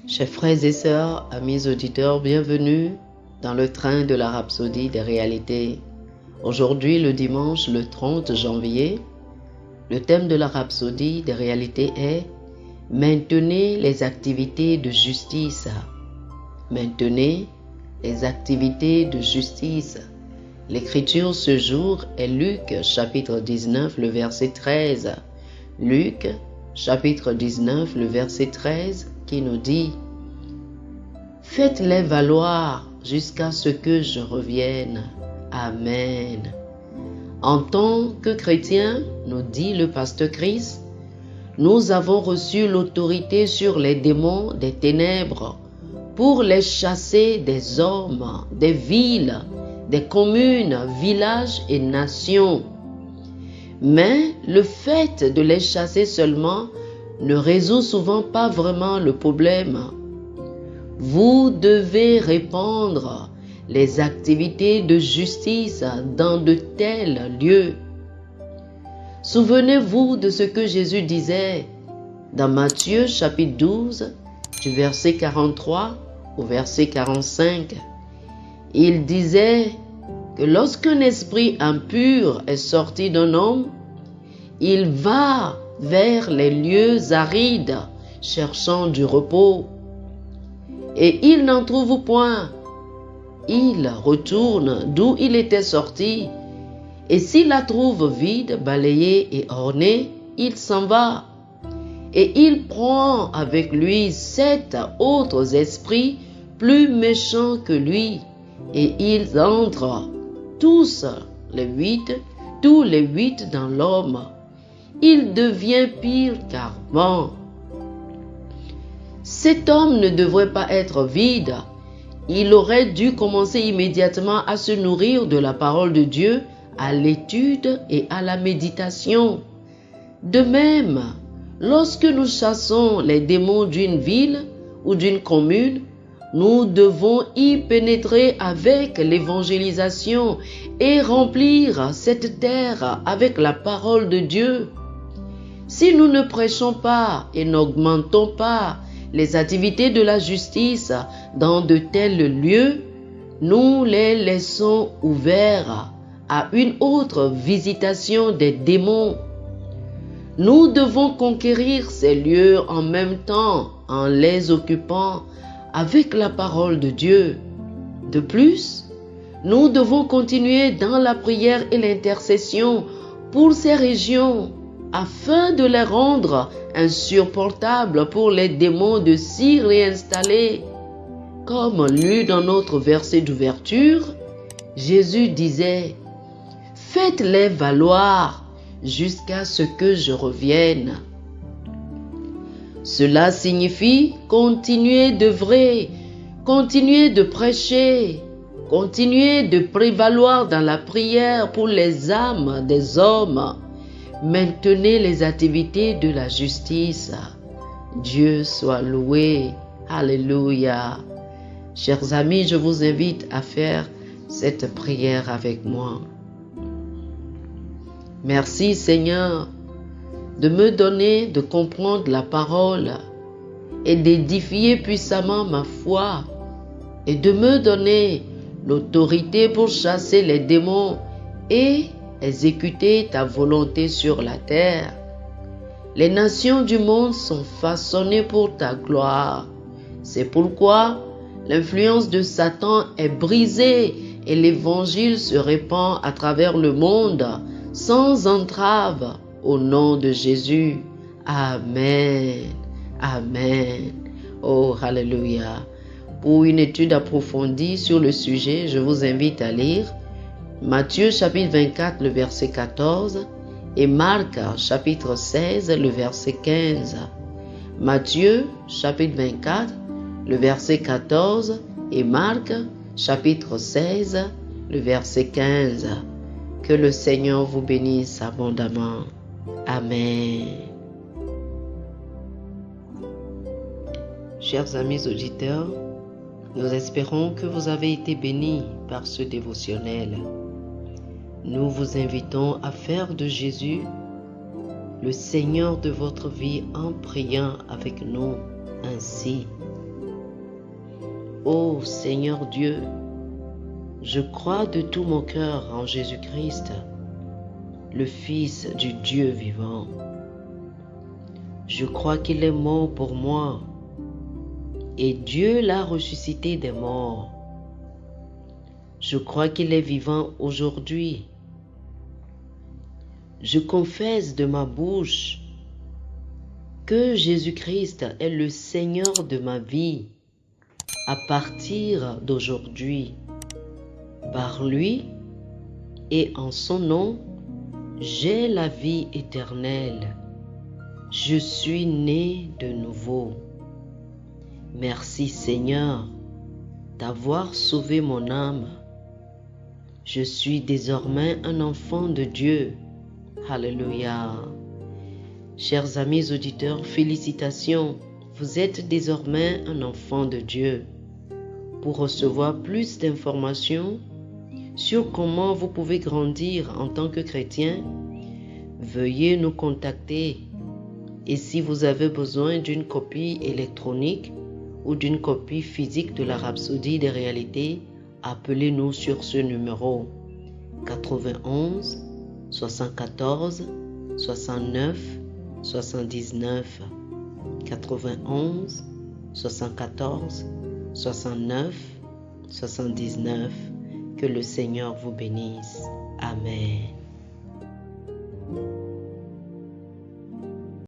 Chers frères et sœurs, amis auditeurs, bienvenue dans le train de la rhapsodie des réalités. Aujourd'hui, le dimanche, le 30 janvier, le thème de la rhapsodie des réalités est « Maintenez les activités de justice ». Maintenez les activités de justice. L'écriture ce jour est Luc chapitre 19, le verset 13. Luc chapitre 19, le verset 13 qui nous dit « Faites-les valoir jusqu'à ce que je revienne. Amen. » En tant que chrétiens, nous dit le pasteur Chris, nous avons reçu l'autorité sur les démons des ténèbres pour les chasser des hommes, des villes, des communes, villages et nations. Mais le fait de les chasser seulement ne résout souvent pas vraiment le problème. Vous devez répandre les activités de justice dans de tels lieux. Souvenez-vous de ce que Jésus disait dans Matthieu chapitre 12, du verset 43 au verset 45. Il disait que lorsqu'un esprit impur est sorti d'un homme, il va vers les lieux arides cherchant du repos. Et il n'en trouve point. Il retourne d'où il était sorti, et s'il la trouve vide, balayée et ornée, il s'en va. Et il prend avec lui 7 autres esprits plus méchants que lui, et ils entrent tous les 8 dans l'homme. Il devient pire qu'avant. Cet homme ne devrait pas être vide. Il aurait dû commencer immédiatement à se nourrir de la parole de Dieu, à l'étude et à la méditation. De même, lorsque nous chassons les démons d'une ville ou d'une commune, nous devons y pénétrer avec l'évangélisation et remplir cette terre avec la parole de Dieu. Si nous ne prêchons pas et n'augmentons pas les activités de la justice dans de tels lieux, nous les laissons ouverts à une autre visitation des démons. Nous devons conquérir ces lieux en même temps en les occupant avec la parole de Dieu. De plus, nous devons continuer dans la prière et l'intercession pour ces régions afin de les rendre insupportables pour les démons de s'y réinstaller. Comme lu dans notre verset d'ouverture, Jésus disait « Faites-les valoir jusqu'à ce que je revienne. » Cela signifie continuer d'œuvrer, continuer de prêcher, continuer de prévaloir dans la prière pour les âmes des hommes. Maintenez les activités de la justice. Dieu soit loué. Alléluia. Chers amis, je vous invite à faire cette prière avec moi. Merci Seigneur de me donner de comprendre la parole et d'édifier puissamment ma foi et de me donner l'autorité pour chasser les démons et exécuter ta volonté sur la terre. Les nations du monde sont façonnées pour ta gloire. C'est pourquoi l'influence de Satan est brisée et l'évangile se répand à travers le monde sans entrave au nom de Jésus. Amen. Amen. Oh, alléluia. Pour une étude approfondie sur le sujet, je vous invite à lire Matthieu chapitre 24, le verset 14 et Marc chapitre 16, le verset 15. Matthieu chapitre 24, le verset 14 et Marc chapitre 16, le verset 15. Que le Seigneur vous bénisse abondamment. Amen. Chers amis auditeurs, nous espérons que vous avez été bénis par ce dévotionnel. Nous vous invitons à faire de Jésus le Seigneur de votre vie en priant avec nous ainsi. Ô Seigneur Dieu, je crois de tout mon cœur en Jésus-Christ, le Fils du Dieu vivant. Je crois qu'il est mort pour moi et Dieu l'a ressuscité des morts. Je crois qu'il est vivant aujourd'hui. Je confesse de ma bouche que Jésus-Christ est le Seigneur de ma vie à partir d'aujourd'hui. Par lui et en son nom, j'ai la vie éternelle. Je suis né de nouveau. Merci Seigneur d'avoir sauvé mon âme. Je suis désormais un enfant de Dieu. Alléluia. Chers amis auditeurs, félicitations. Vous êtes désormais un enfant de Dieu. Pour recevoir plus d'informations sur comment vous pouvez grandir en tant que chrétien, veuillez nous contacter. Et si vous avez besoin d'une copie électronique ou d'une copie physique de la Rhapsodie des réalités, appelez-nous sur ce numéro 91 74 69 79 91 74 69 79. Que le Seigneur vous bénisse. Amen.